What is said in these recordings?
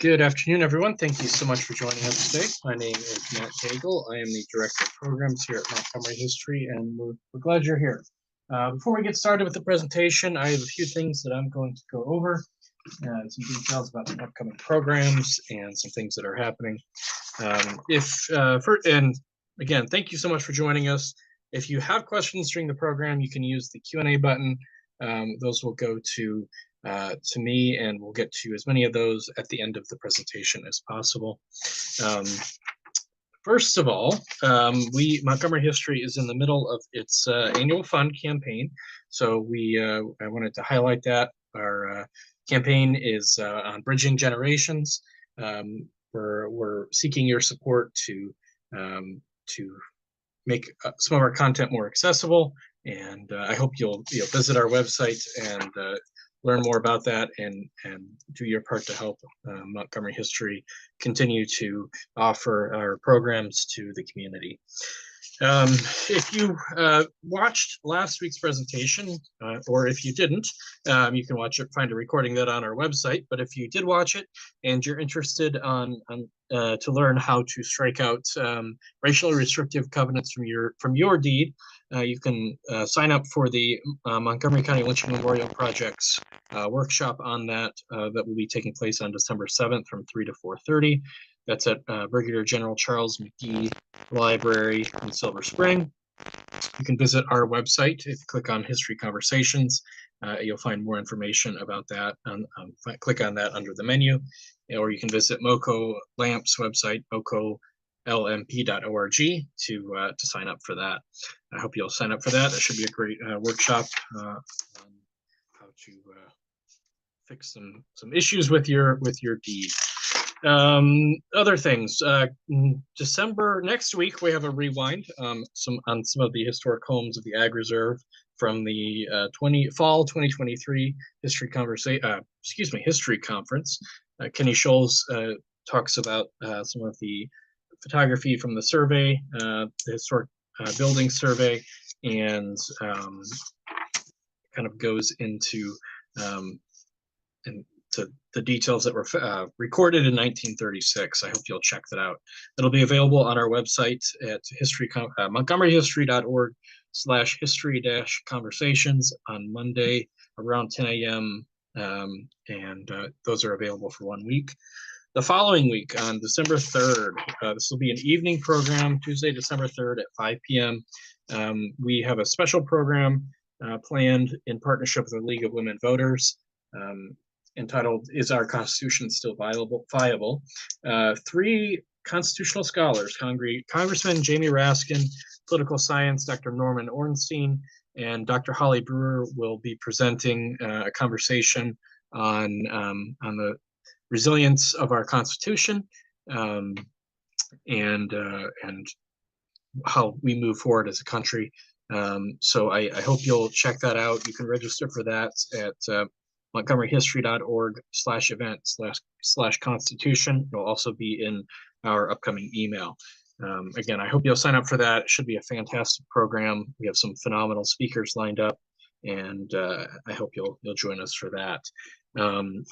Good afternoon, everyone. Thank you so much for joining us today. My name is Matt Daigle. I am the Director of Programs here at Montgomery History, and we're glad you're here. Before we get started with the presentation, I have a few things that I'm going to go over, some details about some upcoming programs and some things that are happening. And again, thank you so much for joining us. If you have questions during the program, you can use the Q&A button. Those will go to me, and we'll get to as many of those at the end of the presentation as possible. First of all, Montgomery History is in the middle of its annual fund campaign, so I wanted to highlight that. Our campaign is on bridging generations. We're seeking your support to make some of our content more accessible, and I hope you'll visit our website and learn more about that and do your part to help Montgomery History continue to offer our programs to the community. If you watched last week's presentation, or if you didn't, you can find a recording that on our website. But if you did watch it and you're interested to learn how to strike out racially restrictive covenants from your deed, you can sign up for the Montgomery County Lynching Memorial Project's workshop on that will be taking place on December 7th from 3 to 4:30. That's at Brigadier General Charles McGee Library in Silver Spring. You can visit our website. If you click on History Conversations, you'll find more information about that. Click on that under the menu, or you can visit MoCo LAMP's website, mocolmp.org, to sign up for that. I hope you'll sign up for that. That should be a great workshop on how to fix some issues with your deed. Other things. December next week we have a rewind on some of the historic homes of the Ag Reserve from the fall 2023 History Conference. Kenny Scholes talks about some of the photography from the survey, the historic building survey, and kind of goes into the details that were recorded in 1936. I hope you'll check that out. It'll be available on our website at montgomeryhistory.org/history-conversations on Monday around 10 a.m. And those are available for 1 week. The following week, on December 3rd, this will be an evening program, Tuesday, December 3rd at 5 p.m. We have a special program planned in partnership with the League of Women Voters, entitled "Is Our Constitution Still Viable?" 3 constitutional scholars, Congressman Jamie Raskin, political science Dr. Norman Ornstein, and Dr. Holly Brewer will be presenting a conversation on the resilience of our Constitution and how we move forward as a country. So I hope you'll check that out. You can register for that at montgomeryhistory.org/event/constitution. It'll also be in our upcoming email. Again, I hope you'll sign up for that. It should be a fantastic program. We have some phenomenal speakers lined up, and I hope you'll join us for that. Of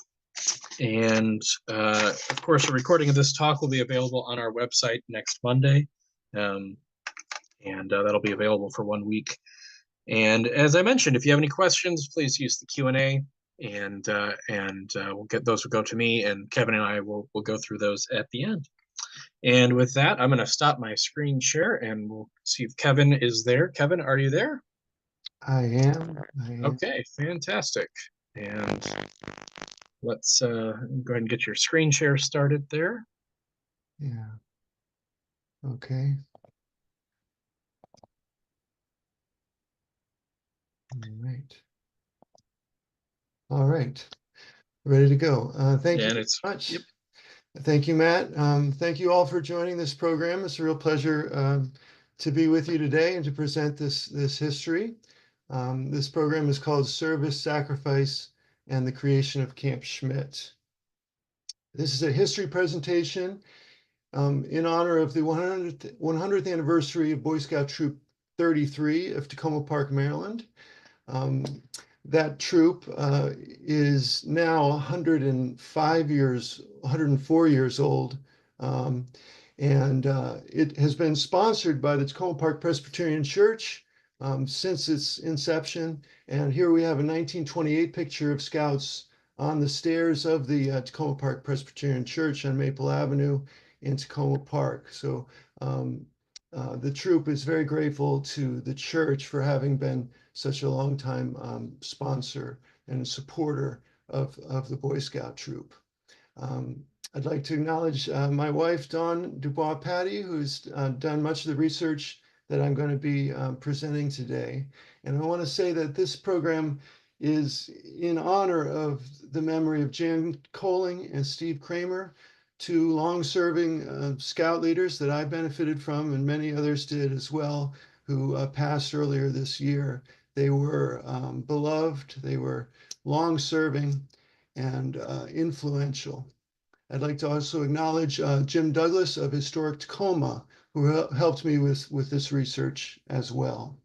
course, a recording of this talk will be available on our website next Monday, and that'll be available for 1 week. And as I mentioned, if you have any questions, please use the Q&A. And we'll get those. Will go to me, and Kevin and I will go through those at the end. And with that, I'm going to stop my screen share, and we'll see if Kevin is there. Kevin, are you there? I am. Okay, fantastic. And let's go ahead and get your screen share started there. Yeah. Okay. All right. Ready to go. Thank you very much. Yep. Thank you, Matt. Thank you all for joining this program. It's a real pleasure to be with you today and to present this history. This program is called Service, Sacrifice, and the Creation of Camp Schmitt. This is a history presentation in honor of the 100th anniversary of Boy Scout Troop 33 of Takoma Park, Maryland. That troop is now 104 years old. Um, and it has been sponsored by the Takoma Park Presbyterian Church since its inception. And here we have a 1928 picture of Scouts on the stairs of the Takoma Park Presbyterian Church on Maple Avenue in Takoma Park. So the troop is very grateful to the church for having been such a long time sponsor and supporter of the Boy Scout troop. Um, I'd like to acknowledge my wife, Dawn Dubois Patty, who's done much of the research that I'm going to be presenting today. And I want to say that this program is in honor of the memory of Jan Coling and Steve Kramer, two long-serving Scout leaders that I benefited from, and many others did as well, who passed earlier this year. They were beloved, they were long-serving, and influential. I'd like to also acknowledge Jim Douglas of Historic Takoma, who helped me with this research as well.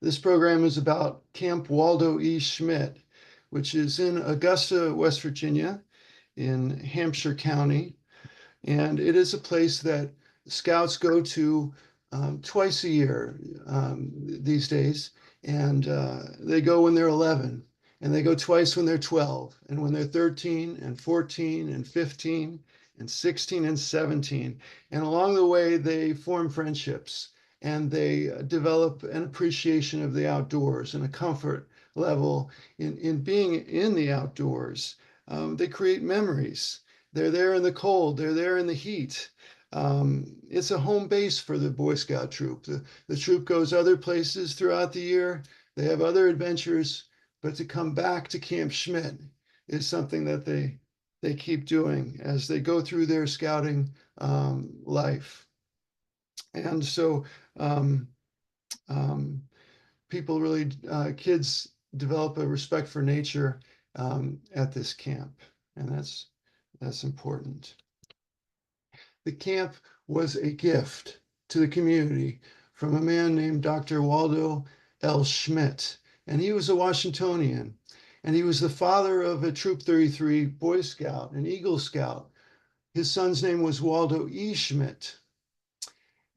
This program is about Camp Waldo E. Schmitt, which is in Augusta, West Virginia, in Hampshire County. And it is a place that Scouts go to twice a year these days. And they go when they're 11, and they go twice when they're 12, and when they're 13 and 14 and 15 and 16 and 17. And along the way, they form friendships and they develop an appreciation of the outdoors and a comfort level in being in the outdoors. They create memories. They're there in the cold, they're there in the heat. It's a home base for the Boy Scout troop. The troop goes other places throughout the year. They have other adventures, but to come back to Camp Schmitt is something that they keep doing as they go through their scouting life. And so people really, kids develop a respect for nature at this camp, and that's important. The camp was a gift to the community from a man named Dr. Waldo L. Schmitt, and he was a Washingtonian, and he was the father of a Troop 33 Boy Scout, an Eagle Scout. His son's name was Waldo E. Schmitt.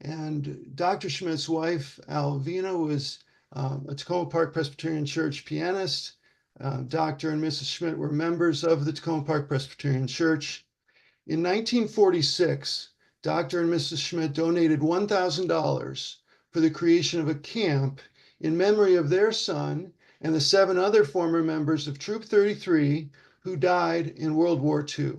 And Dr. Schmitt's wife, Alvina, was a Takoma Park Presbyterian Church pianist. Dr. and Mrs. Schmitt were members of the Takoma Park Presbyterian Church. In 1946, Dr. and Mrs. Schmitt donated $1,000 for the creation of a camp in memory of their son and the 7 other former members of Troop 33 who died in World War II.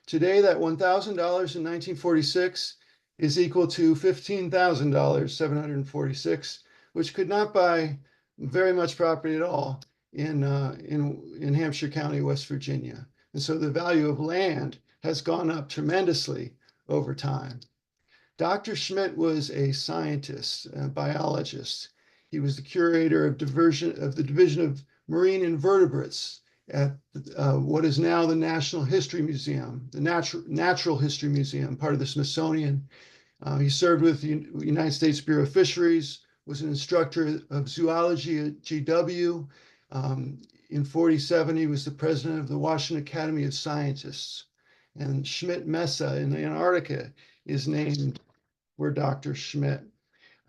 Today, that $1,000 in 1946 is equal to $15,000, 746, which could not buy very much property at all in Hampshire County, West Virginia. And so the value of land has gone up tremendously over time. Dr. Schmitt was a scientist, a biologist. He was the curator of the Division of Marine Invertebrates at what is now the National History Museum, the Natural History Museum, part of the Smithsonian. He served with the United States Bureau of Fisheries, was an instructor of zoology at GW. In 47, he was the president of the Washington Academy of Scientists. And Schmitt Mesa in Antarctica is named for Dr. Schmitt.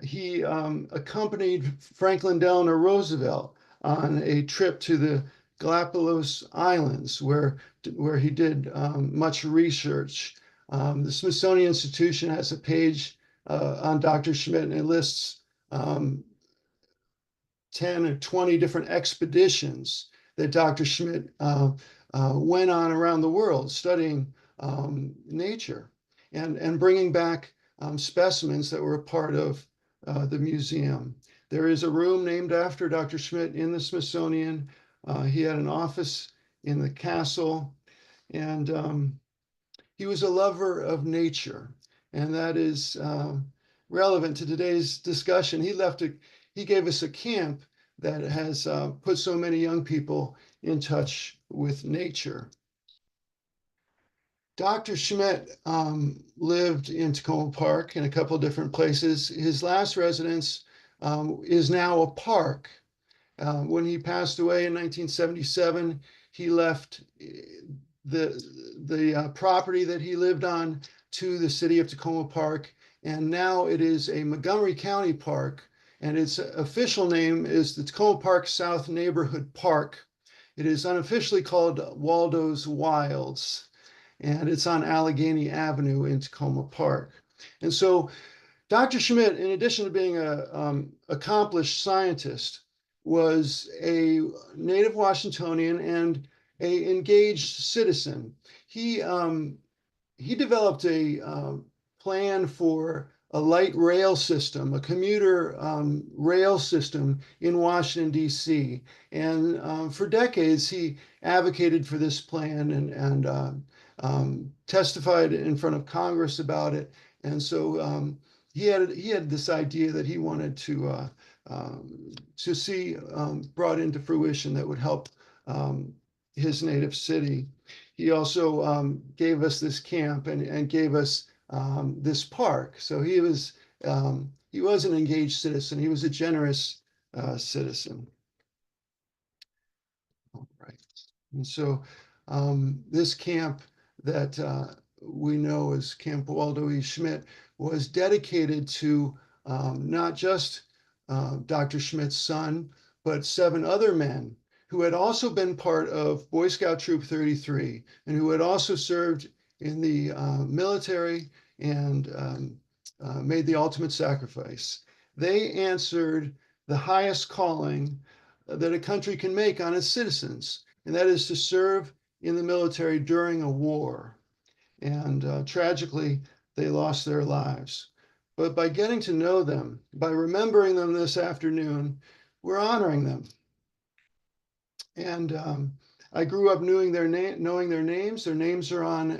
He accompanied Franklin Delano Roosevelt on a trip to the Galapagos Islands, where he did much research. The Smithsonian Institution has a page on Dr. Schmitt, and it lists 10 or 20 different expeditions that Dr. Schmitt went on around the world studying nature and bringing back specimens that were a part of the museum. There is a room named after Dr. Schmitt in the Smithsonian. He had an office in the castle, and he was a lover of nature, and that is relevant to today's discussion. He gave us a camp that has put so many young people in touch with nature. Dr. Schmitt lived in Takoma Park in a couple of different places. His last residence is now a park, When he passed away in 1977, he left the property that he lived on to the city of Takoma Park, and now it is a Montgomery County park, and its official name is the Takoma Park South Neighborhood Park. It is unofficially called Waldo's Wilds, and it's on Allegheny Avenue in Takoma Park. And so Dr. Schmitt, in addition to being an accomplished scientist, was a native Washingtonian and a engaged citizen. He he developed a plan for a light rail system, a commuter rail system in Washington, D.C. And for decades, he advocated for this plan and testified in front of Congress about it. And so he had this idea that he wanted to see brought into fruition that would help his native city. He also gave us this camp and gave us this park. So he was an engaged citizen. He was a generous citizen. All right. And so this camp that we know as Camp Waldo E. Schmitt was dedicated to not just Dr. Schmitt's son, but 7 other men who had also been part of Boy Scout Troop 33 and who had also served in the military and made the ultimate sacrifice. They answered the highest calling that a country can make on its citizens, and that is to serve in the military during a war. And tragically, they lost their lives. But by getting to know them, by remembering them this afternoon, we're honoring them. And I grew up knowing their names. Their names are on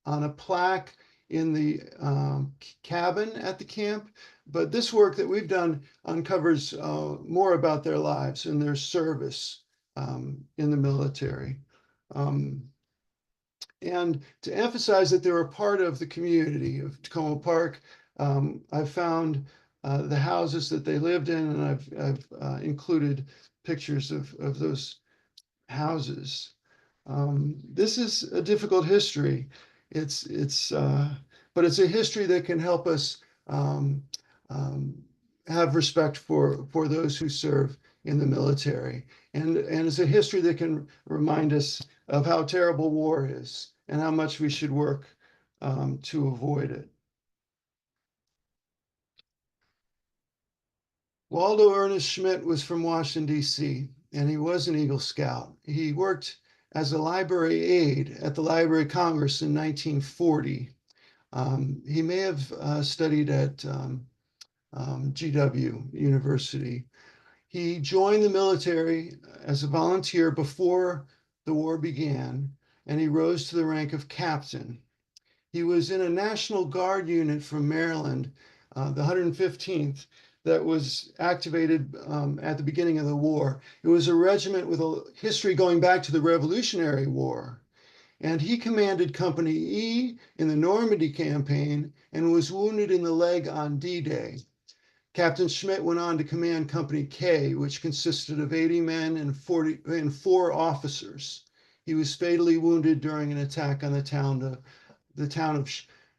a plaque in the cabin at the camp. But this work that we've done uncovers more about their lives and their service in the military. And to emphasize that they're a part of the community of Takoma Park, I've found the houses that they lived in, and I've included pictures of those houses. This is a difficult history. But it's a history that can help us have respect for those who serve in the military, and it's a history that can remind us of how terrible war is and how much we should work to avoid it. Waldo Ernest Schmitt was from Washington, D.C., and he was an Eagle Scout. He worked as a library aide at the Library of Congress in 1940. He may have studied at GW University. He joined the military as a volunteer before the war began, and he rose to the rank of captain. He was in a National Guard unit from Maryland, the 115th, that was activated at the beginning of the war. It was a regiment with a history going back to the Revolutionary War. And he commanded Company E in the Normandy campaign and was wounded in the leg on D-Day. Captain Schmitt went on to command Company K, which consisted of 80 men and 4 officers. He was fatally wounded during an attack on the town of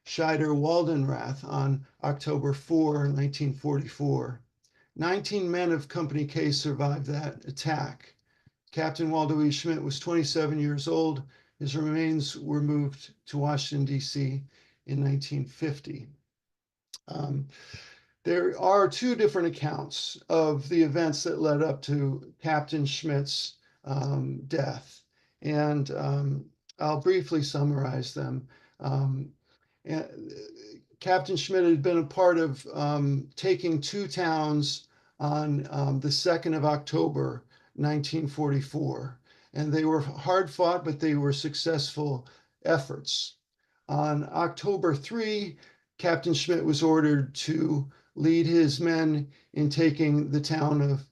Scheider-Waldenrath on October 4, 1944. 19 men of Company K survived that attack. Captain Waldo E. Schmitt was 27 years old. His remains were moved to Washington, D.C. in 1950. There are 2 different accounts of the events that led up to Captain Schmitt's death, and I'll briefly summarize them. Captain Schmitt had been a part of taking 2 towns on the 2nd of October, 1944, and they were hard fought, but they were successful efforts. On October 3, Captain Schmitt was ordered to lead his men in taking the town of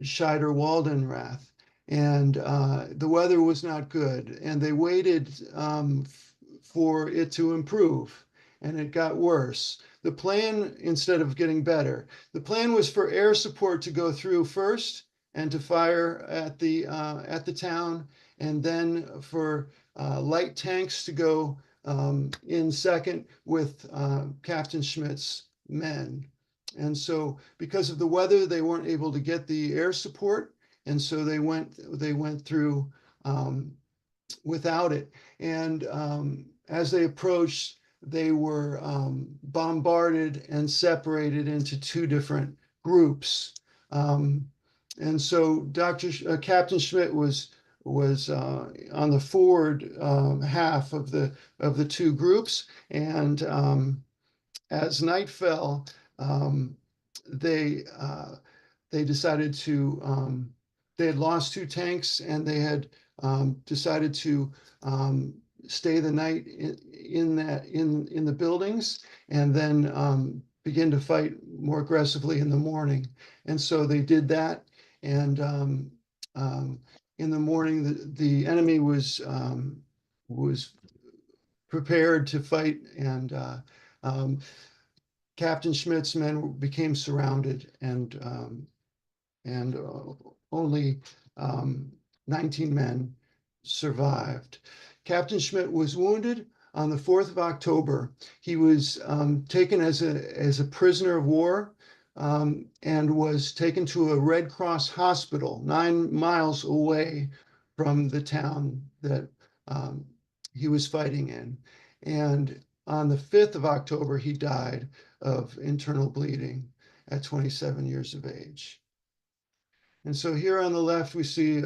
Scheider-Waldenrath. And the weather was not good, and they waited for it to improve. and it got worse. The plan, instead of getting better, the plan was for air support to go through first and to fire at the town, and then for light tanks to go in second with Captain Schmidt's men. And so because of the weather, they weren't able to get the air support. And so they went through without it. And as they approached, they were bombarded and separated into two different groups. And so Captain Schmitt was on the forward half of the two groups, and as night fell, um, they decided to they had lost two tanks, and they had decided to stay the night in the buildings, and then begin to fight more aggressively in the morning. And so they did that, and in the morning, the enemy was prepared to fight, and Captain Schmidt's men became surrounded, and only 19 men survived. Captain Schmitt was wounded on the 4th of October. He was taken as a prisoner of war, and was taken to a Red Cross hospital 9 miles away from the town that he was fighting in. And on the 5th of October, he died of internal bleeding at 27 years of age. And so here on the left, we see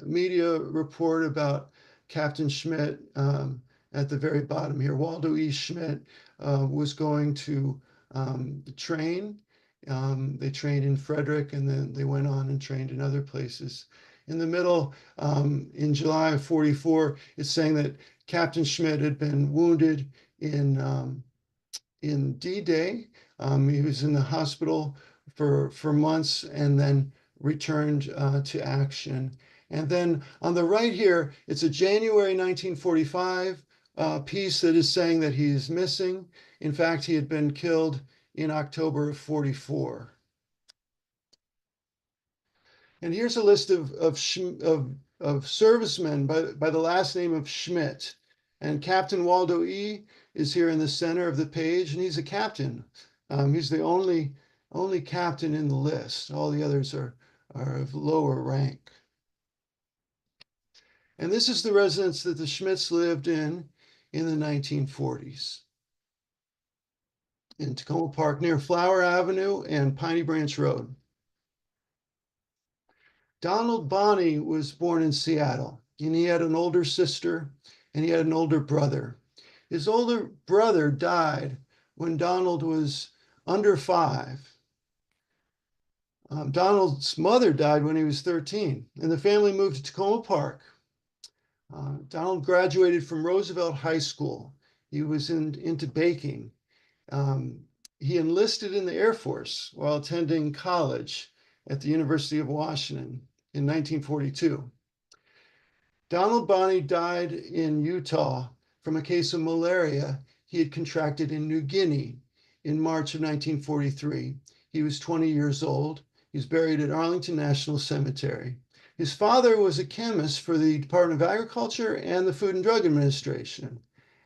media report about Captain Schmitt. At the very bottom here, Waldo E. Schmitt was going to train. They trained in Frederick, and then they went on and trained in other places. In the middle, in July of 44, it's saying that Captain Schmitt had been wounded in D-Day. He was in the hospital for months, and then returned to action. And then on the right here, it's a January 1945 piece that is saying that he is missing. In fact, he had been killed in October of 44. And here's a list of servicemen by the last name of Schmitt. And Captain Waldo E. is here in the center of the page, and he's a captain. He's the only captain in the list. All the others are of lower rank. And this is the residence that the Schmitts lived in the 1940s. In Takoma Park, near Flower Avenue and Piney Branch Road. Donald Bonney was born in Seattle, and he had an older sister, and he had an older brother. His older brother died when Donald was under 5. Donald's mother died when he was 13, and the family moved to Takoma Park. Donald graduated from Roosevelt High School. He was into baking. He enlisted in the Air Force while attending college at the University of Washington in 1942. Donald Bonney died in Utah from a case of malaria he had contracted in New Guinea in March of 1943. He was 20 years old. He's buried at Arlington National Cemetery. His father was a chemist for the Department of Agriculture and the Food and Drug Administration.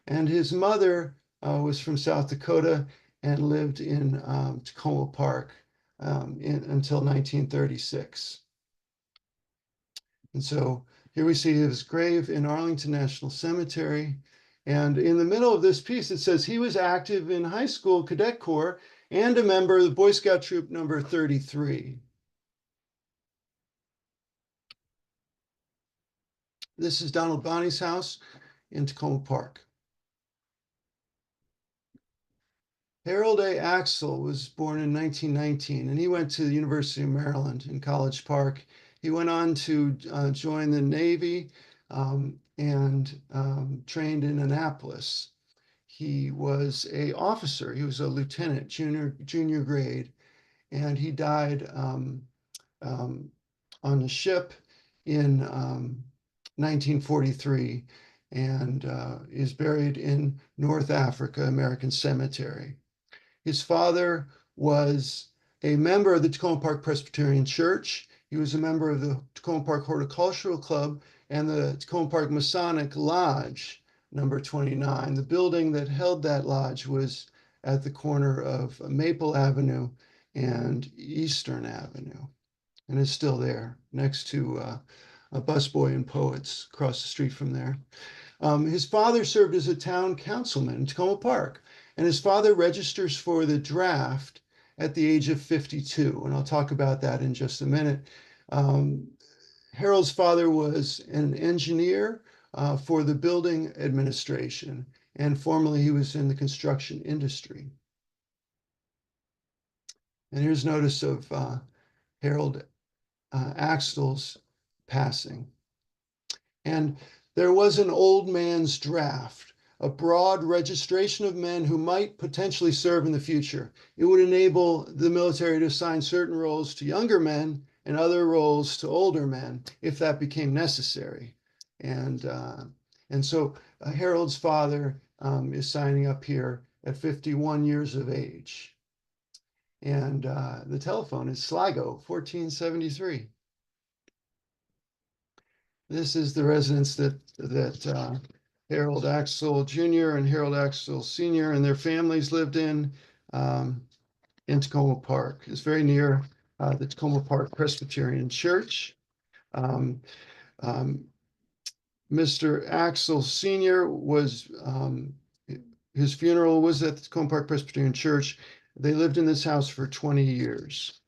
And his mother was from South Dakota and lived in Takoma Park until 1936. And so here we see his grave in Arlington National Cemetery. And in the middle of this piece, it says he was active in high school cadet corps and a member of the Boy Scout Troop number 33. This is Donald Bonney's house in Takoma Park. Harold A. Axel was born in 1919, and he went to the University of Maryland in College Park. He went on to join the Navy and trained in Annapolis. He was an officer. He was a lieutenant, junior grade, and he died on a ship in 1943. and is buried in North Africa American Cemetery. His father was a member of the Takoma Park Presbyterian Church. He was a member of the Takoma Park Horticultural Club and the Takoma Park Masonic Lodge, number 29. The building that held that lodge was at the corner of Maple Avenue and Eastern Avenue, and is still there next to a busboy and poets across the street from there. His father served as a town councilman in Takoma Park, and his father registers for the draft at the age of 52, and I'll talk about that in just a minute. Harold's father was an engineer for the building administration, and formerly he was in the construction industry. And here's notice of Harold Axtell's passing. And there was an old man's draft, a broad registration of men who might potentially serve in the future. It would enable the military to assign certain roles to younger men and other roles to older men if that became necessary. And so Harold's father is signing up here at 51 years of age. And the telephone is Sligo, 1473. This is the residence that Harold Axtell Jr. and Harold Axtell Sr. and their families lived in Takoma Park. It's very near the Takoma Park Presbyterian Church. Mr. Axtell Sr. was, his funeral was at the Takoma Park Presbyterian Church. They lived in this house for 20 years.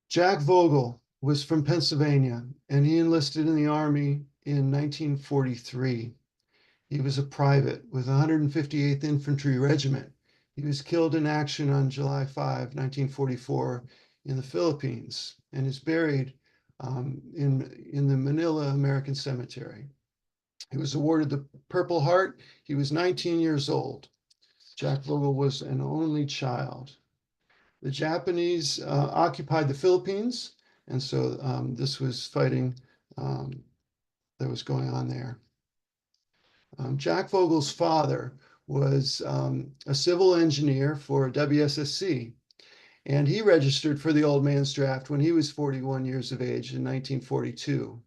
Jack Vogel was from Pennsylvania, and he enlisted in the Army in 1943. He was a private with 158th Infantry Regiment. He was killed in action on July 5, 1944 in the Philippines, and is buried in the Manila American Cemetery. He was awarded the Purple Heart. He was 19 years old. Jack Vogel was an only child. The Japanese occupied the Philippines, and so this was fighting that was going on there. Jack Vogel's father was a civil engineer for WSSC, and he registered for the old man's draft when he was 41 years of age in 1942.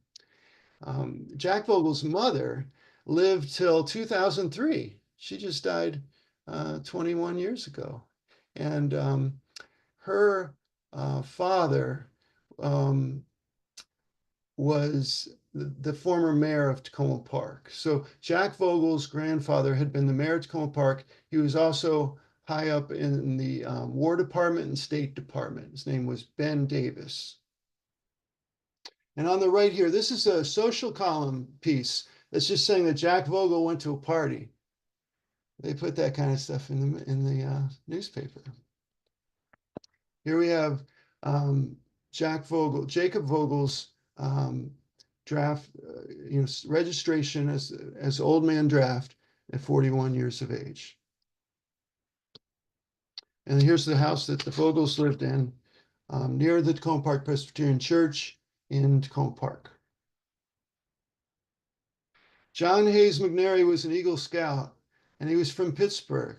Jack Vogel's mother lived till 2003. She just died 21 years ago. And her father was the former mayor of Takoma Park. So Jack Vogel's grandfather had been the mayor of Takoma Park. He was also high up in the War Department and State Department. His name was Ben Davis. And on the right here, this is a social column piece that's just saying that Jack Vogel went to a party. They put that kind of stuff in the newspaper. Here we have Jacob Vogel's draft, registration as old man draft at 41 years of age. And here's the house that the Vogels lived in near the Takoma Park Presbyterian Church in Takoma Park. John Hayes McNary was an Eagle Scout, and he was from Pittsburgh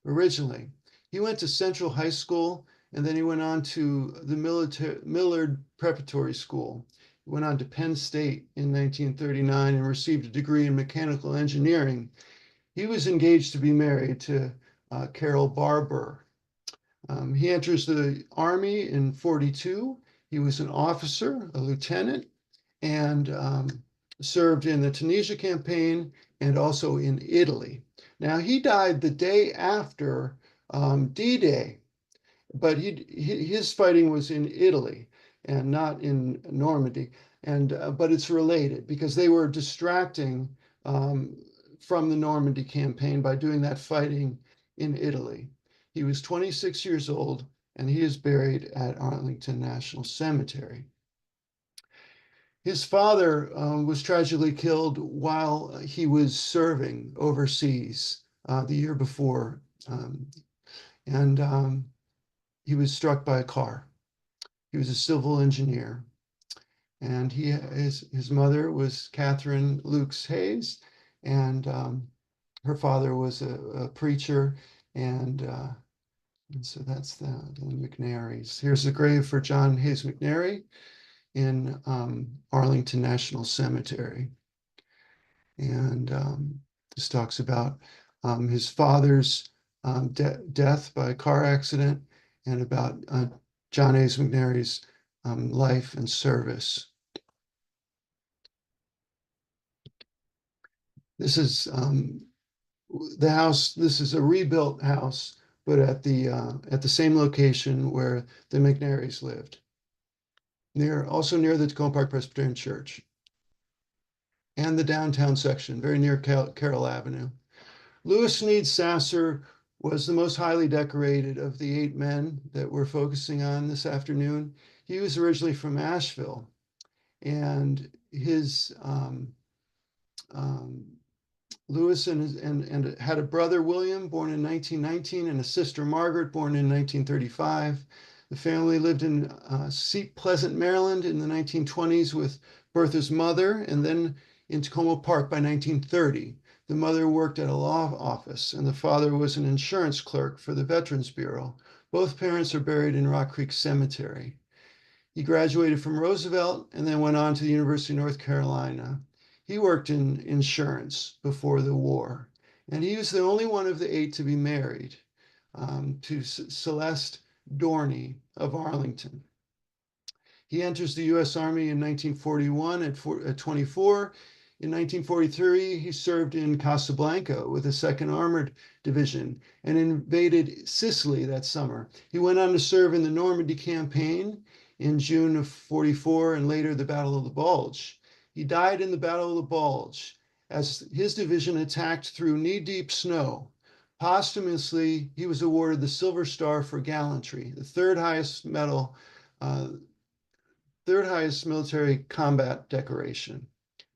originally. He went to Central High School, and then he went on to the Millard Preparatory School. He went on to Penn State in 1939 and received a degree in mechanical engineering. He was engaged to be married to Carol Barber. He enters the Army in 42. He was an officer, a lieutenant, and served in the Tunisia campaign and also in Italy. Now, he died the day after D-Day, but his fighting was in Italy and not in Normandy. But it's related because they were distracting from the Normandy campaign by doing that fighting in Italy. He was 26 years old, and he is buried at Arlington National Cemetery. His father was tragically killed while he was serving overseas the year before, and he was struck by a car. He was a civil engineer, And his mother was Catherine Lukes Hayes, and her father was a preacher, and so that's the McNairys. Here's the grave for John Hayes McNairy in Arlington National Cemetery. And this talks about his father's death by a car accident, and about John Hayes McNairy's life and service. This is the house. This is a rebuilt house, but at the same location where the McNairys lived, also near the Takoma Park Presbyterian Church, and the downtown section, very near Carroll Avenue. Louis Sneed Sasser was the most highly decorated of the 8 men that we're focusing on this afternoon. He was originally from Asheville, and his Louis and had a brother, William, born in 1919, and a sister, Margaret, born in 1935. The family lived in Seat Pleasant, Maryland in the 1920s with Bertha's mother, and then in Takoma Park by 1930. The mother worked at a law office, and the father was an insurance clerk for the Veterans Bureau. Both parents are buried in Rock Creek Cemetery. He graduated from Roosevelt and then went on to the University of North Carolina. He worked in insurance before the war, and he was the only one of the 8 to be married to Celeste Dorney of Arlington. He enters the U.S. Army in 1941 at 24. In 1943, he served in Casablanca with the 2nd Armored Division and invaded Sicily that summer. He went on to serve in the Normandy campaign in June of 44 and later the Battle of the Bulge. He died in the Battle of the Bulge as his division attacked through knee-deep snow. Posthumously, he was awarded the Silver Star for gallantry, the third highest military combat decoration.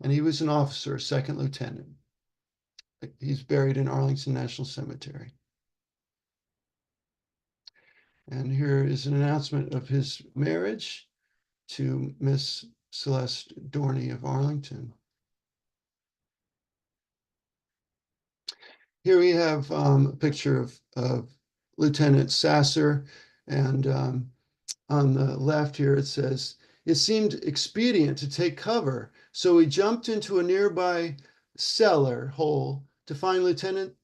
And he was an officer, a 2nd lieutenant. He's buried in Arlington National Cemetery. And here is an announcement of his marriage to Miss Celeste Dorney of Arlington. Here we have a picture of Lieutenant Sasser, and on the left here it says, "It seemed expedient to take cover, so we jumped into a nearby cellar hole to find Lieutenant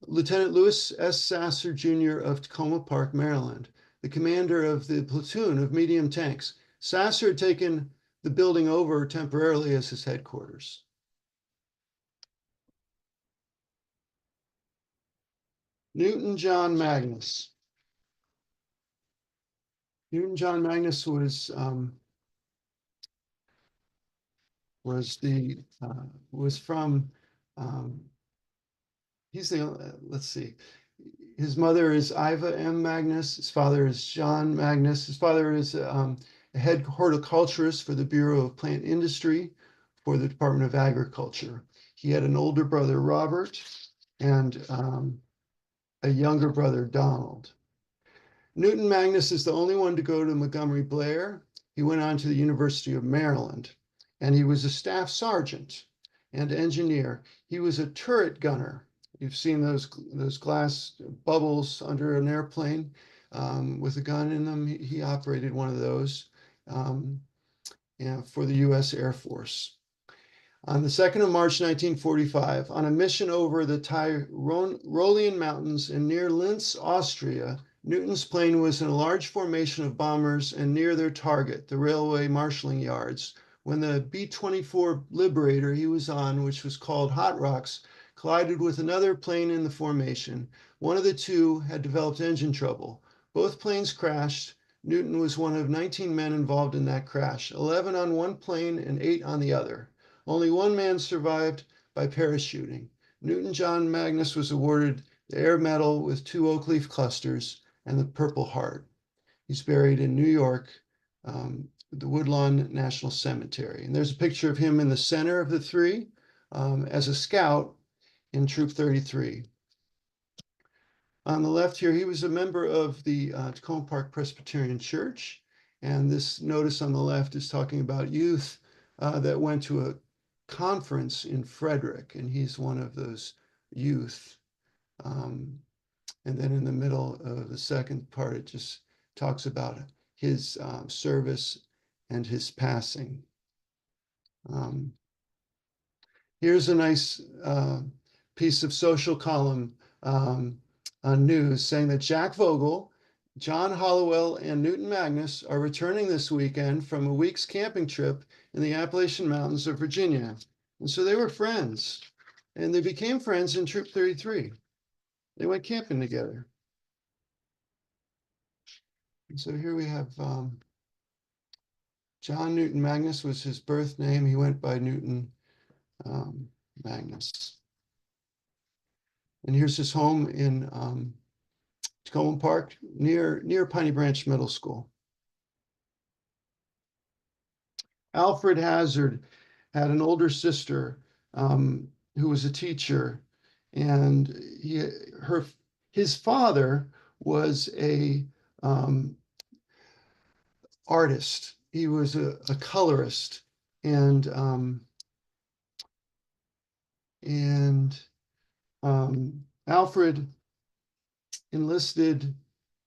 Louis S. Sasser, Jr. of Takoma Park, Maryland, the commander of the platoon of medium tanks. Sasser had taken the building over temporarily as his headquarters." Newton John Magnus. Newton John Magnus was from he's the let's see. His mother is Iva M. Magnus. His father is John Magnus. His father is a head horticulturist for the Bureau of Plant Industry for the Department of Agriculture. He had an older brother, Robert, and a younger brother, Donald. Newton Magnus is the only one to go to Montgomery Blair. He went on to the University of Maryland, and he was a staff sergeant and engineer. He was a turret gunner. You've seen those glass bubbles under an airplane with a gun in them. He operated one of those for the U.S. Air Force. On the 2nd of March, 1945, on a mission over the Tyrolean Mountains and near Linz, Austria, Newton's plane was in a large formation of bombers and near their target, the railway marshalling yards, when the B-24 Liberator he was on, which was called Hot Rocks, collided with another plane in the formation. One of the two had developed engine trouble. Both planes crashed. Newton was one of 19 men involved in that crash, 11 on one plane and 8 on the other. Only one man survived by parachuting. Newton John Magnus was awarded the Air Medal with 2 oak leaf clusters and the Purple Heart. He's buried in New York, the Woodlawn National Cemetery. And there's a picture of him in the center of the 3 as a scout in Troop 33. On the left here, he was a member of the Takoma Park Presbyterian Church, And this notice on the left is talking about youth that went to a conference in Frederick, and he's one of those youth. And then in the middle of the second part, it just talks about his service and his passing. Here's a nice piece of social column news saying that Jack Vogel, John Hollowell, and Newton Magnus are returning this weekend from a week's camping trip in the Appalachian Mountains of Virginia. And so they were friends, and they became friends in Troop 33. They went camping together. And so here we have John Newton Magnus was his birth name. He went by Newton Magnus. And here's his home in Takoma Park near Piney Branch Middle School. Alfred Hazard had an older sister who was a teacher, and his father was a artist. He was a colorist, and Alfred enlisted.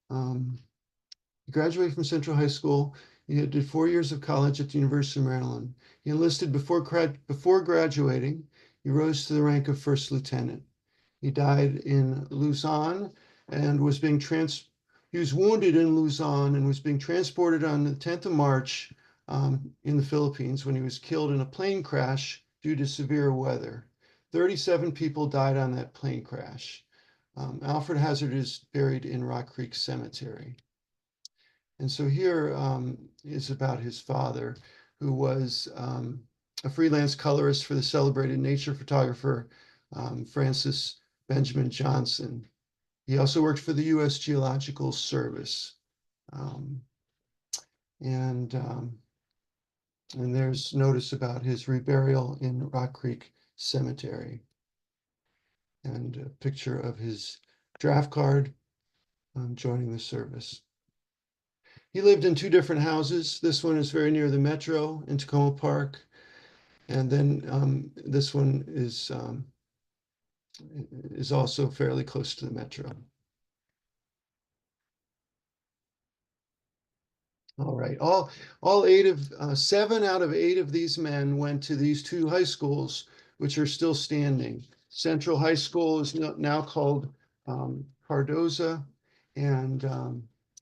He graduated from Central High School. He did 4 years of college at the University of Maryland. He enlisted before graduating. He rose to the rank of first lieutenant. He died in Luzon and he was wounded in Luzon and was being transported on the 10th of March in the Philippines when he was killed in a plane crash due to severe weather. 37 people died on that plane crash. Alfred Hazard is buried in Rock Creek Cemetery. And so here is about his father, who was a freelance colorist for the celebrated nature photographer Francis Benjamin Johnson. He also worked for the U.S. Geological Service. And there's notice about his reburial in Rock Creek Cemetery. And a picture of his draft card joining the service. He lived in 2 different houses. This one is very near the metro in Takoma Park. And then this one is also fairly close to the metro. All right, all 7 out of 8 of these men went to these 2 high schools, which are still standing. Central High School is now called Cardoza, and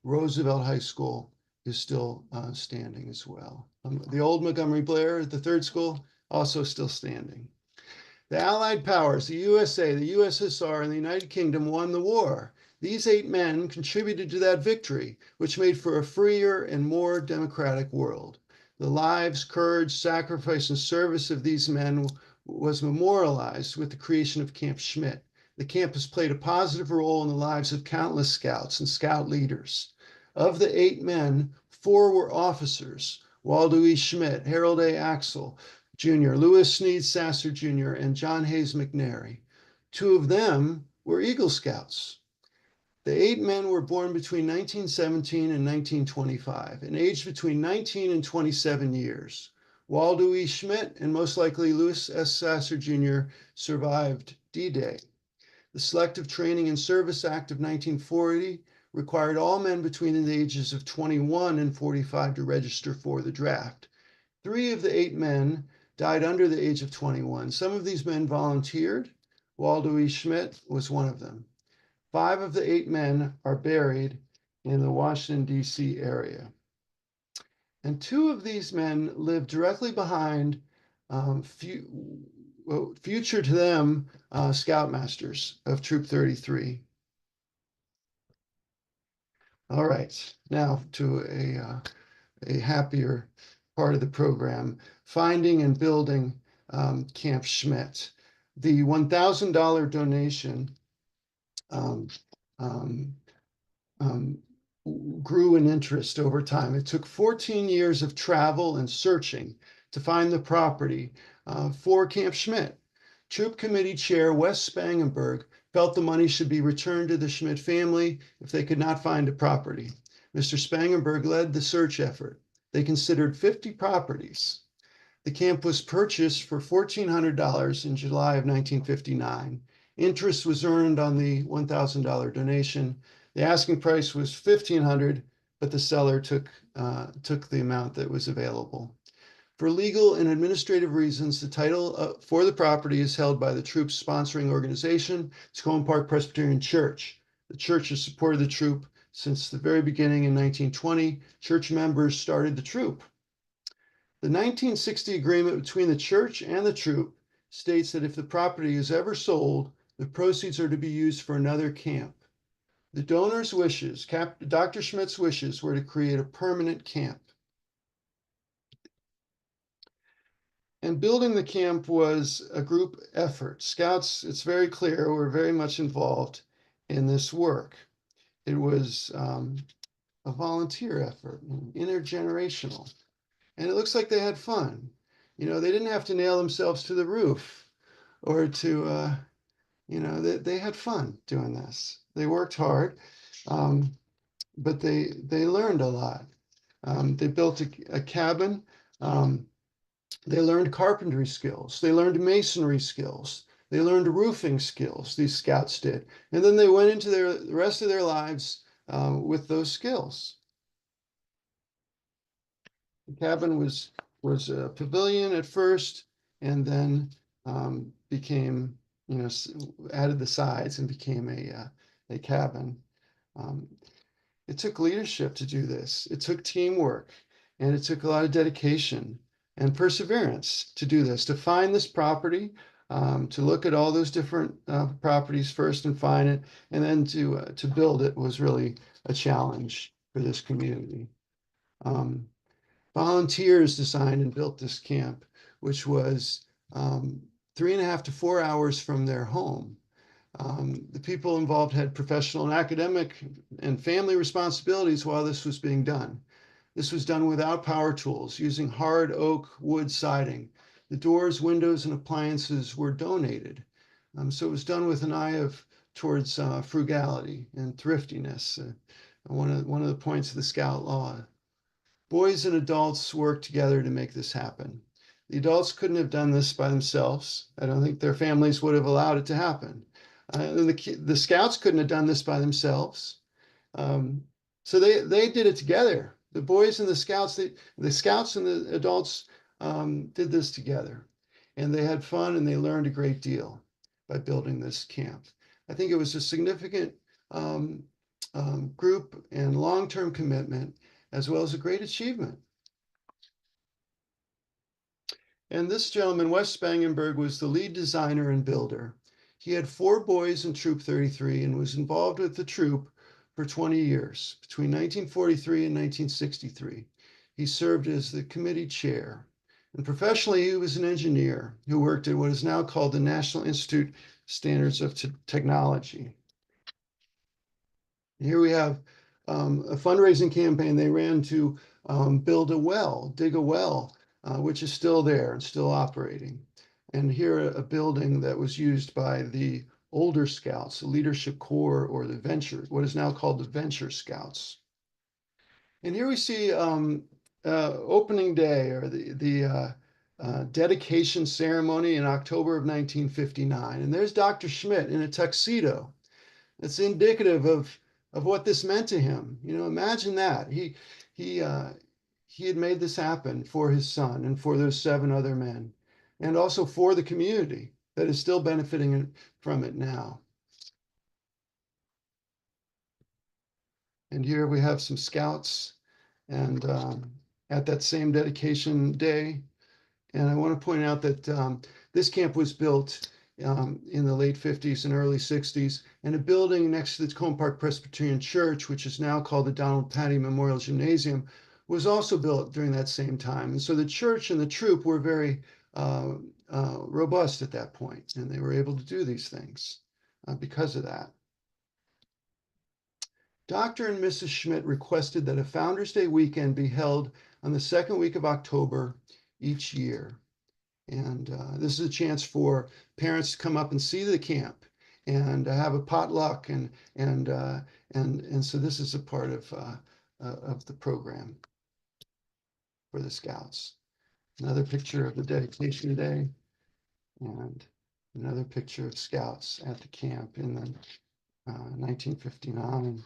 Roosevelt High School is still standing as well. The old Montgomery Blair, the 3rd school, also still standing. The Allied powers, the USA, the USSR, and the United Kingdom won the war. These 8 men contributed to that victory, which made for a freer and more democratic world. The lives, courage, sacrifice, and service of these men was memorialized with the creation of Camp Schmitt. The camp has played a positive role in the lives of countless scouts and scout leaders. Of the 8 men, 4 were officers: Waldo E. Schmitt, Harold A. Axel Jr., Lewis Sneed Sasser Jr., and John Hayes McNary. 2 of them were Eagle Scouts. The 8 men were born between 1917 and 1925 and aged between 19 and 27 years. Waldo E. Schmitt and most likely Lewis S. Sasser Jr. survived D-Day. The Selective Training and Service Act of 1940 required all men between the ages of 21 and 45 to register for the draft. 3 of the 8 men died under the age of 21. Some of these men volunteered. Waldo E. Schmitt was one of them. 5 of the 8 men are buried in the Washington, D.C. area. And 2 of these men live directly behind future to them scoutmasters of Troop 33. All right, now to a happier part of the program, finding and building Camp Schmitt. The $1,000 donation grew in interest over time. It took 14 years of travel and searching to find the property for Camp Schmitt. Troop Committee Chair Wes Spangenberg felt the money should be returned to the Schmitt family if they could not find a property. Mr. Spangenberg led the search effort. They considered 50 properties. The camp was purchased for $1,400 in July of 1959. Interest was earned on the $1,000 donation. The asking price was $1,500, but the seller took the amount that was available. For legal and administrative reasons, the title for the property is held by the troop's sponsoring organization, Takoma Park Presbyterian Church. The church has supported the troop since the very beginning in 1920. Church members started the troop. The 1960 agreement between the church and the troop states that if the property is ever sold, the proceeds are to be used for another camp. The donor's wishes, Dr. Schmitt's wishes, were to create a permanent camp. And building the camp was a group effort. Scouts, it's very clear, were very much involved in this work. It was a volunteer effort, intergenerational. And it looks like they had fun. You know, they didn't have to nail themselves to the roof or to, you know, they had fun doing this. They worked hard, but they learned a lot. They built a cabin. They learned carpentry skills. They learned masonry skills. They learned roofing skills, these scouts did. And then they went into the rest of their lives with those skills. The cabin was a pavilion at first, and then became, you know, added the sides and became a cabin. It took leadership to do this. It took teamwork, and it took a lot of dedication and perseverance to do this, to find this property, to look at all those different properties first and find it, and then to build it was really a challenge for this community. Volunteers designed and built this camp, which was 3.5 to 4 hours from their home. The people involved had professional and academic and family responsibilities while this was being done. This was done without power tools, using hard oak wood siding. The doors, windows, and appliances were donated. So it was done with an eye towards frugality and thriftiness, one of the points of the Scout Law. Boys and adults worked together to make this happen. The adults couldn't have done this by themselves. I don't think their families would have allowed it to happen. And the scouts couldn't have done this by themselves. So they did it together. The boys and the scouts and the adults did this together. And they had fun and they learned a great deal by building this camp. I think it was a significant group and long-term commitment, as well as a great achievement. And this gentleman, Wes Spangenberg, was the lead designer and builder. He had 4 boys in Troop 33 and was involved with the troop for 20 years, between 1943 and 1963. He served as the committee chair. And professionally, he was an engineer who worked at what is now called the National Institute Standards of Technology. Here we have a fundraising campaign they ran to build a well, dig a well, which is still there and still operating. And here a building that was used by the older scouts, the leadership corps, or the venture, what is now called the venture scouts. And here we see opening day, or the dedication ceremony in October of 1959. And there's Dr. Schmitt in a tuxedo. It's indicative of what this meant to him. You know, imagine that. He had made this happen for his son and for those 7 other men, and also for the community that is still benefiting from it now. And here we have some scouts, and at that same dedication day. And I want to point out that this camp was built in the late 50s and early 60s, and a building next to the Takoma Park Presbyterian Church, which is now called the Donald Patty Memorial Gymnasium, was also built during that same time. And so the church and the troop were very robust at that point, and they were able to do these things because of that. Dr. and Mrs. Schmitt requested that a Founders Day weekend be held on the second week of October each year. And this is a chance for parents to come up and see the camp and have a potluck, and so this is a part of of the program for the Scouts. Another picture of the dedication day, and another picture of Scouts at the camp in the 1959.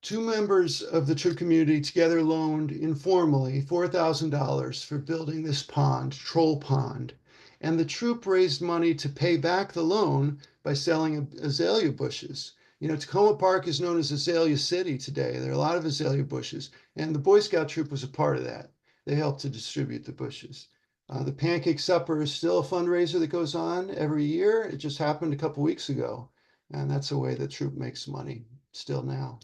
Two members of the troop community together loaned informally $4,000 for building this pond, Troll Pond, and the troop raised money to pay back the loan by selling azalea bushes. You know, Takoma Park is known as Azalea City today. There are a lot of azalea bushes, and the Boy Scout troop was a part of that. They helped to distribute the bushes. The Pancake Supper is still a fundraiser that goes on every year. It just happened a couple weeks ago, and that's a way the troop makes money still now.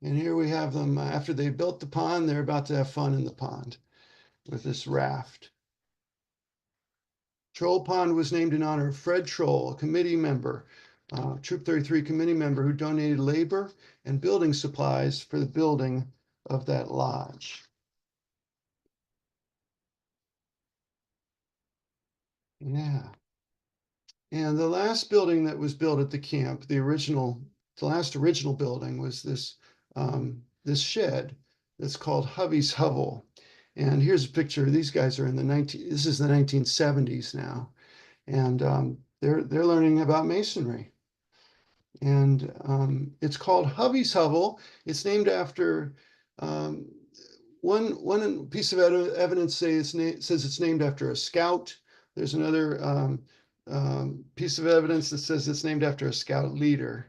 And here we have them after they built the pond, they're about to have fun in the pond with this raft. Troll Pond was named in honor of Fred Troll, a committee member, Troop 33 committee member who donated labor and building supplies for the building of that lodge. Yeah. And the last building that was built at the camp, the last original building was this shed that's called Hovey's Hovel. And here's a picture. These guys are in this is the 1970s now. And they're learning about masonry. And it's called Hovey's Hovel. It's named after one piece of evidence says it's named after a scout. There's another piece of evidence that says it's named after a scout leader.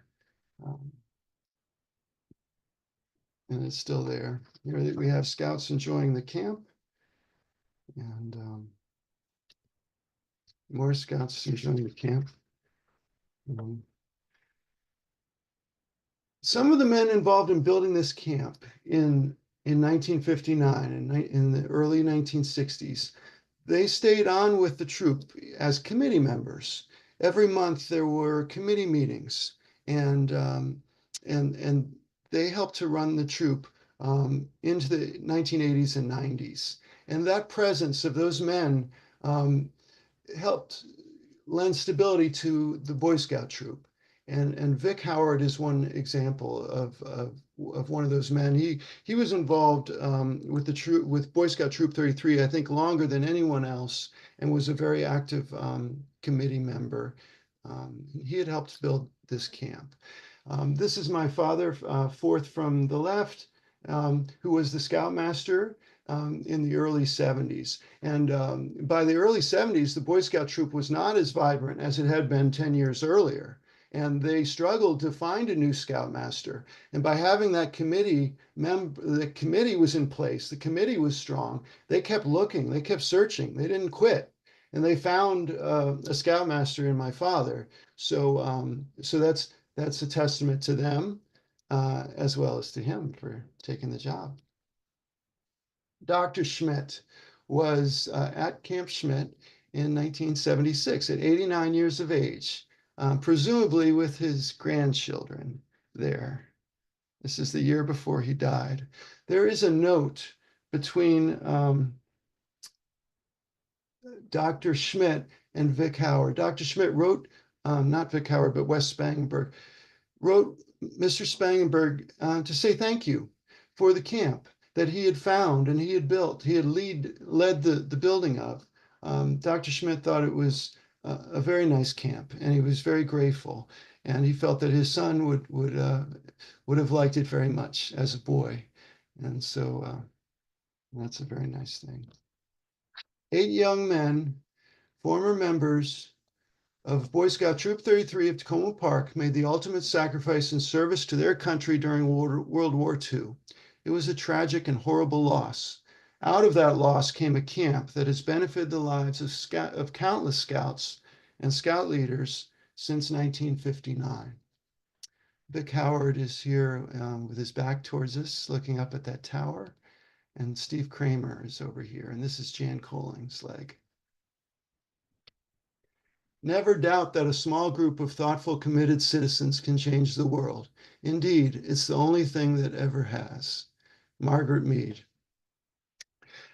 And it's still there. Here we have scouts enjoying the camp, and more scouts enjoying the camp. Some of the men involved in building this camp in 1959 and in the early 1960s, they stayed on with the troop as committee members. Every month there were committee meetings, and they helped to run the troop into the 1980s and 90s. And that presence of those men helped lend stability to the Boy Scout troop. And Vic Howard is one example of one of those men. He was involved with Boy Scout Troop 33, I think, longer than anyone else, and was a very active committee member. He had helped build this camp. This is my father, fourth from the left, who was the scoutmaster in the early 70s. And by the early 70s, the Boy Scout troop was not as vibrant as it had been 10 years earlier. And they struggled to find a new scoutmaster. And by having that committee, the committee was in place, the committee was strong. They kept looking, they kept searching, they didn't quit. And they found a scoutmaster in my father. So that's a testament to them as well as to him for taking the job. Dr. Schmitt was at Camp Schmitt in 1976 at 89 years of age. Presumably with his grandchildren there. This is the year before he died. There is a note between Dr. Schmitt and Vic Howard. Dr. Schmitt wrote, not Vic Howard, but Wes Spangenberg, wrote Mr. Spangenberg to say thank you for the camp that he had found and he had built. He had led the building of. Dr. Schmitt thought it was a very nice camp, and he was very grateful, and he felt that his son would have liked it very much as a boy, and so that's a very nice thing. 8 young men, former members of Boy Scout Troop 33 of Takoma Park, made the ultimate sacrifice in service to their country during World War II. It was a tragic and horrible loss. Out of that loss came a camp that has benefited the lives of countless scouts and scout leaders since 1959. Vic Howard is here with his back towards us, looking up at that tower, and Steve Kramer is over here, and this is Jan Colling's leg. Never doubt that a small group of thoughtful, committed citizens can change the world. Indeed, it's the only thing that ever has. Margaret Mead.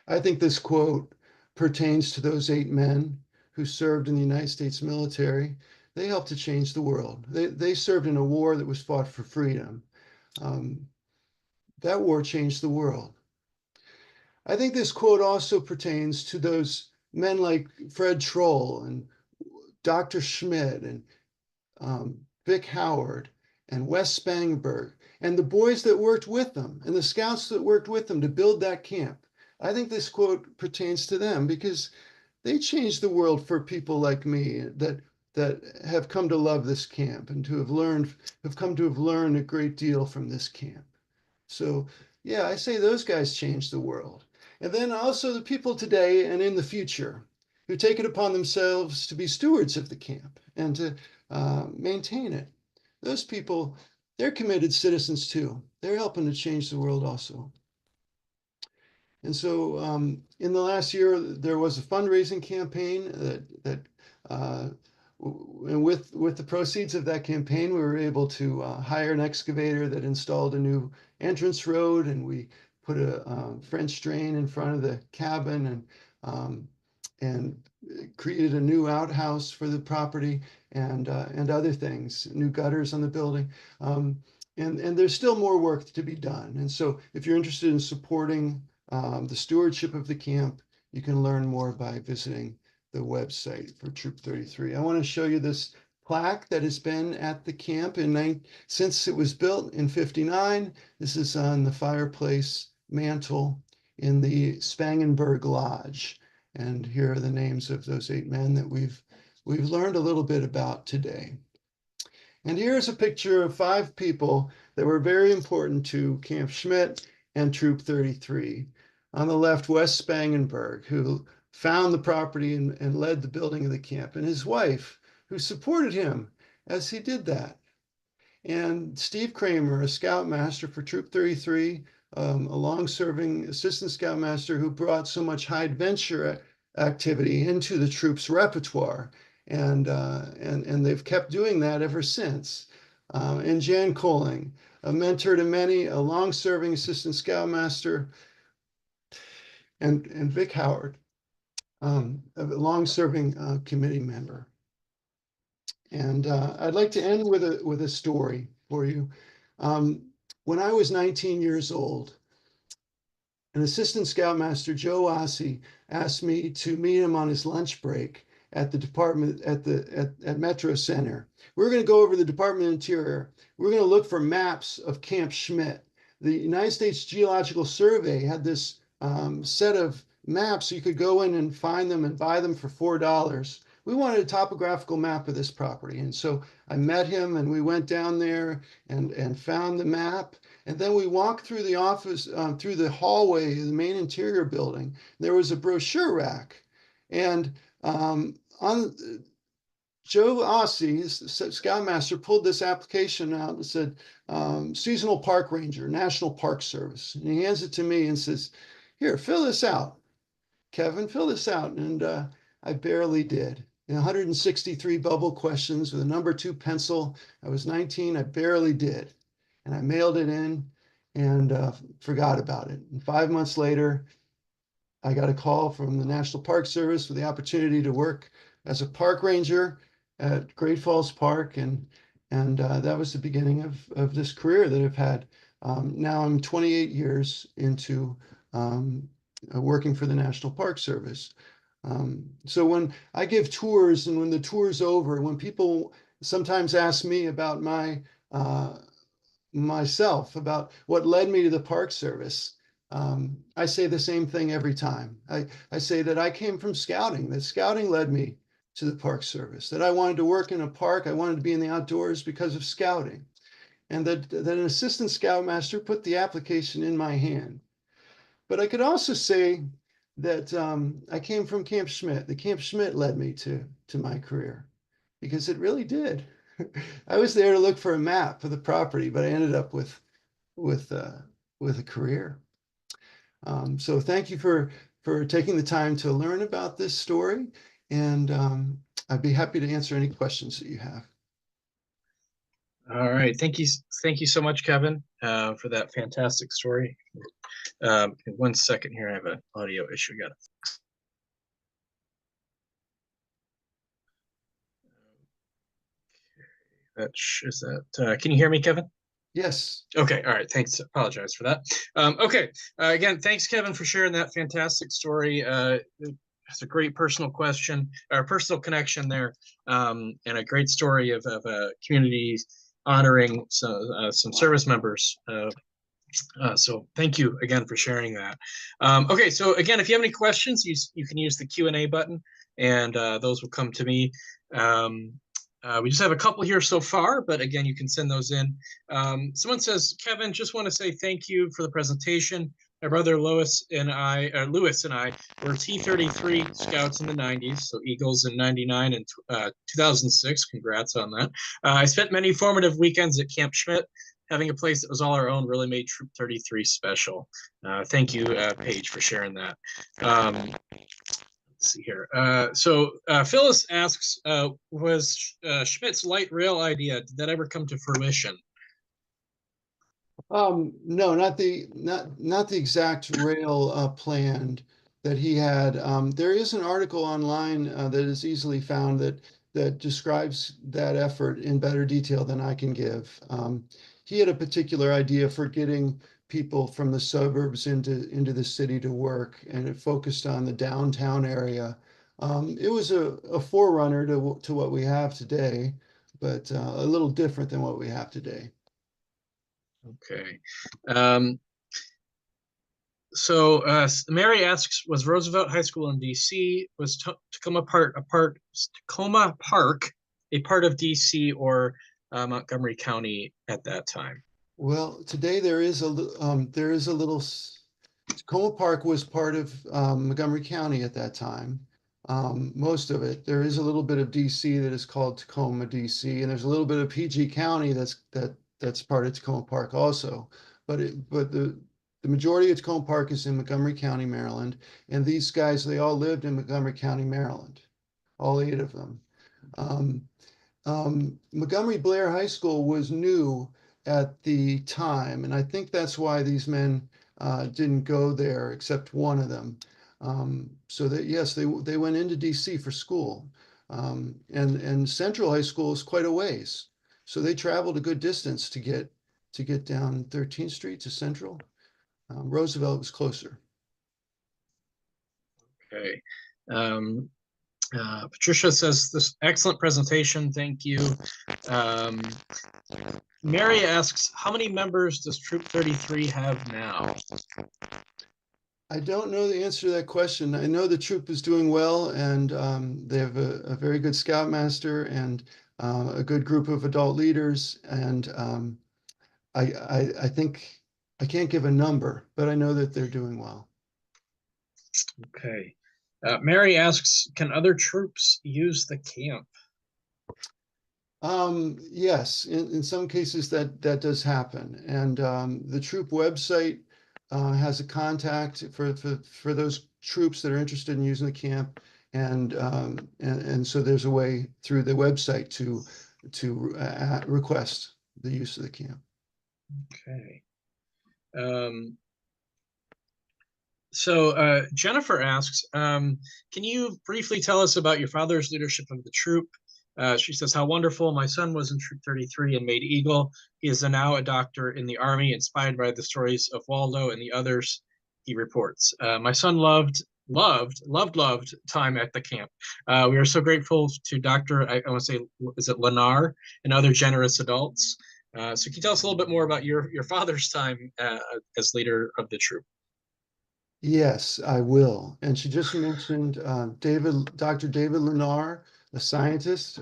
I think this quote pertains to those 8 men who served in the United States military they helped to change the world. They served in a war that was fought for freedom. That war changed the world. I think this quote also pertains to those men like Fred Troll and Dr. Schmitt and Vic Howard and Wes Spangenberg and the boys that worked with them and the scouts that worked with them to build that camp. I think this quote pertains to them because they changed the world for people like me that have come to love this camp and have come to have learned a great deal from this camp. So yeah, I say those guys changed the world. And then also the people today and in the future who take it upon themselves to be stewards of the camp and to maintain it. Those people, they're committed citizens too. They're helping to change the world also. And so in the last year, there was a fundraising campaign and with the proceeds of that campaign, we were able to hire an excavator that installed a new entrance road, and we put a French drain in front of the cabin and created a new outhouse for the property and other things, new gutters on the building. And there's still more work to be done. And so if you're interested in supporting the stewardship of the camp, you can learn more by visiting the website for Troop 33. I want to show you this plaque that has been at the camp since it was built in '59. This is on the fireplace mantle in the Spangenberg Lodge. And here are the names of those 8 men that we've learned a little bit about today. And here's a picture of 5 people that were very important to Camp Schmitt and Troop 33. On the left, Wes Spangenberg, who found the property and led the building of the camp, and his wife, who supported him as he did that. And Steve Kramer, a scoutmaster for Troop 33, a long-serving assistant scoutmaster who brought so much high adventure activity into the troop's repertoire. And they've kept doing that ever since. And Jan Colling, a mentor to many, a long-serving assistant scoutmaster, and Vic Howard, a long-serving committee member. And I'd like to end with a story for you. When I was 19 years old, an assistant scoutmaster, Joe Ossie, asked me to meet him on his lunch break at the department at Metro Center. We're going to go over the Department of Interior. We're going to look for maps of Camp Schmitt. The United States Geological Survey had this set of maps, so you could go in and find them and buy them for $4. We wanted a topographical map of this property. And so I met him and we went down there and found the map. And then we walked through the office, through the hallway, the main interior building. There was a brochure rack. And on Joe Ossie, scoutmaster, pulled this application out and said, Seasonal Park Ranger, National Park Service. And he hands it to me and says, here, fill this out. Kevin, fill this out. And I barely did. 163 bubble questions with a number 2 pencil. I was 19, I barely did. And I mailed it in and forgot about it. And 5 months later, I got a call from the National Park Service for the opportunity to work as a park ranger at Great Falls Park. And that was the beginning of this career that I've had. Now I'm 28 years into working for the National Park Service. So when I give tours and when the tour's over, when people sometimes ask me about myself, about what led me to the Park Service, I say the same thing every time. I say that I came from scouting, that scouting led me to the Park Service, that I wanted to work in a park, I wanted to be in the outdoors because of scouting, and that an assistant scoutmaster put the application in my hand. But I could also say that I came from Camp Schmitt. The Camp Schmitt led me to my career because it really did. I was there to look for a map for the property, but I ended up with a career. So thank you for taking the time to learn about this story, and I'd be happy to answer any questions that you have. All right, thank you so much, Kevin, for that fantastic story. 1 second here, I have an audio issue. Got it. is that, can you hear me, Kevin? Yes. Okay, all right, thanks. Apologize for that. Okay, again, thanks, Kevin, for sharing that fantastic story. It's a great personal question, or personal connection there, and a great story of a community honoring some service members. So thank you again for sharing that. Okay, so again, if you have any questions, you can use the Q&A button, and those will come to me. We just have a couple here so far, but again, you can send those in. Someone says, Kevin, just want to say thank you for the presentation. My brother Louis and I were T-33 scouts in the 90s, so Eagles in 99 and 2006. Congrats on that. I spent many formative weekends at Camp Schmitt. Having a place that was all our own really made Troop 33 special. Thank you, Paige, for sharing that. Let's see here. Phyllis asks, was Schmidt's light rail idea, did that ever come to fruition? No, not the exact rail planned that he had. There is an article online that is easily found that describes that effort in better detail than I can give. He had a particular idea for getting people from the suburbs into the city to work, and it focused on the downtown area. It was a forerunner to what we have today, but a little different than what we have today. Okay. Mary asks, was Roosevelt High School in DC, was Takoma Park a part of DC or Montgomery County at that time? Well, today there is a little. Takoma Park was part of Montgomery County at that time. Most of it. There is a little bit of DC that is called Takoma, DC, and there's a little bit of PG County that's part of Takoma Park also. But the majority of Takoma Park is in Montgomery County, Maryland, and these guys, they all lived in Montgomery County, Maryland, all 8 of them. Montgomery Blair High School was new at the time, and I think that's why these men didn't go there, except one of them. So that yes, they went into DC for school, and Central High School is quite a ways, so they traveled a good distance to get down 13th Street to Central. Roosevelt was closer. Okay. Patricia says, this excellent presentation. Thank you. Mary asks, how many members does Troop 33 have now? I don't know the answer to that question. I know the troop is doing well, and they have a very good scoutmaster and a good group of adult leaders. And I think I can't give a number, but I know that they're doing well. Okay. Mary asks, can other troops use the camp? Yes, in some cases that does happen. And the troop website has a contact for those troops that are interested in using the camp. And so there's a way through the website to request the use of the camp. Okay. Jennifer asks, can you briefly tell us about your father's leadership of the troop? She says, how wonderful. My son was in Troop 33 and made Eagle. He is now a doctor in the Army, inspired by the stories of Waldo and the others, he reports. My son loved time at the camp. We are so grateful to Dr. I want to say, is it Lenar and other generous adults? So can you tell us a little bit more about your father's time as leader of the troop? Yes, I will. And she just mentioned Dr. David Lenar, a scientist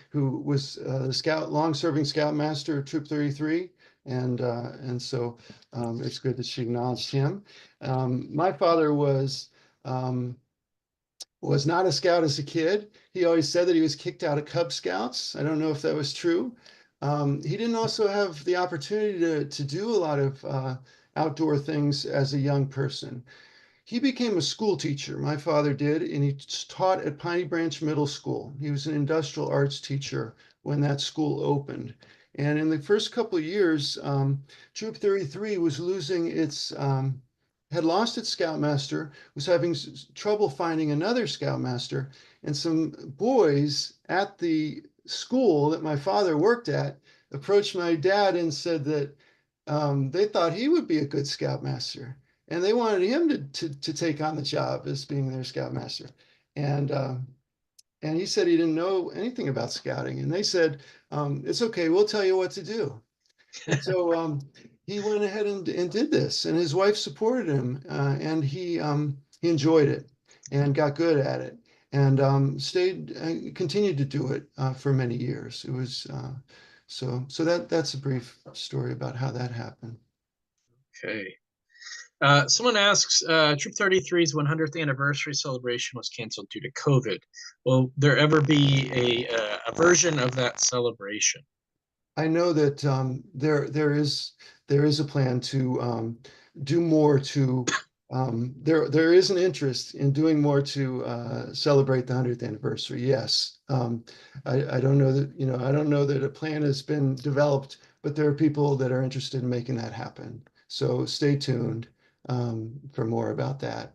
who was the long-serving scoutmaster of Troop 33. And so it's good that she acknowledged him. My father was not a scout as a kid. He always said that he was kicked out of Cub Scouts. I don't know if that was true. He didn't also have the opportunity to do a lot of outdoor things as a young person. He became a school teacher, my father did, and he taught at Piney Branch Middle School. He was an industrial arts teacher when that school opened. And in the first couple of years, Troop 33 was had lost its scoutmaster, was having trouble finding another scoutmaster, and some boys at the school that my father worked at approached my dad and said that they thought he would be a good scoutmaster, and they wanted him to take on the job as being their scoutmaster. And and he said he didn't know anything about scouting, and they said, "It's okay, we'll tell you what to do." And so he went ahead and did this, and his wife supported him, and he enjoyed it and got good at it, and continued to do it for many years. It was so that's a brief story about how that happened. Okay. Someone asks, Troop 33's 100th anniversary celebration was canceled due to COVID. Will there ever be a version of that celebration? I know that there is a plan to do more to there is an interest in doing more to celebrate the 100th anniversary. Yes, I don't know that I don't know that a plan has been developed, but there are people that are interested in making that happen. So stay tuned for more about that.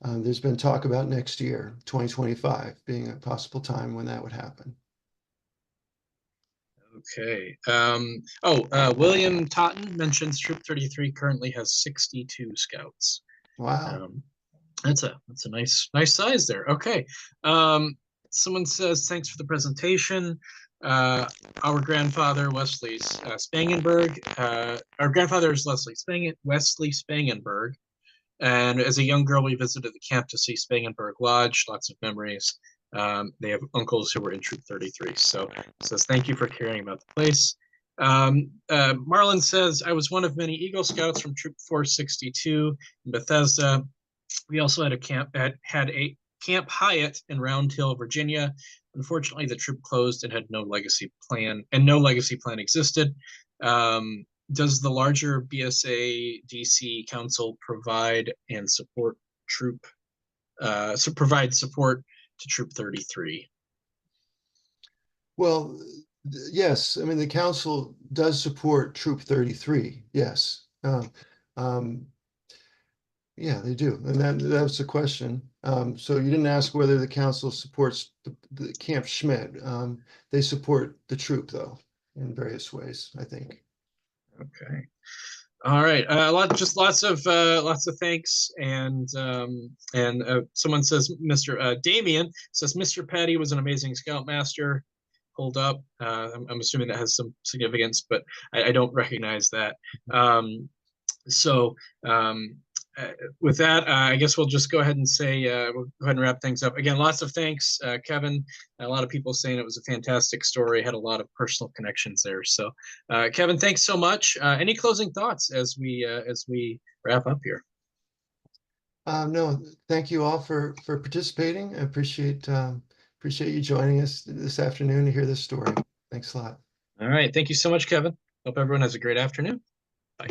There's been talk about next year, 2025, being a possible time when that would happen. Okay. William Totten mentions Troop 33 currently has 62 scouts. Wow. Um, that's a nice size there. Okay. Someone says thanks for the presentation. Our grandfather Wesley's Spangenberg. Our grandfather is Wesley Spangenberg. And as a young girl, we visited the camp to see Spangenberg Lodge. Lots of memories. They have uncles who were in Troop 33. So it says thank you for caring about the place. Marlon says I was one of many Eagle Scouts from Troop 462 in Bethesda. We also had a Camp Hyatt in Round Hill, Virginia. Unfortunately, the troop closed and had no legacy plan, and no legacy plan existed. Does the larger BSA DC Council provide and support troop provide support to Troop 33? Well, yes. I mean, the council does support Troop 33. Yes. Yeah, they do. And that was the question. So you didn't ask whether the council supports the Camp Schmitt. They support the troop, though, in various ways, I think. Okay. All right. Lots of thanks, and someone says Mr. Damien says Mr. Patty was an amazing scoutmaster. Hold up. I'm assuming that has some significance, but I don't recognize that. So with that, I guess we'll just go ahead and say we'll go ahead and wrap things up. Again, lots of thanks, Kevin. A lot of people saying it was a fantastic story. Had a lot of personal connections there. So, Kevin, thanks so much. Any closing thoughts as we wrap up here? No, thank you all for participating. I appreciate you joining us this afternoon to hear this story. Thanks a lot. All right. Thank you so much, Kevin. Hope everyone has a great afternoon. Bye.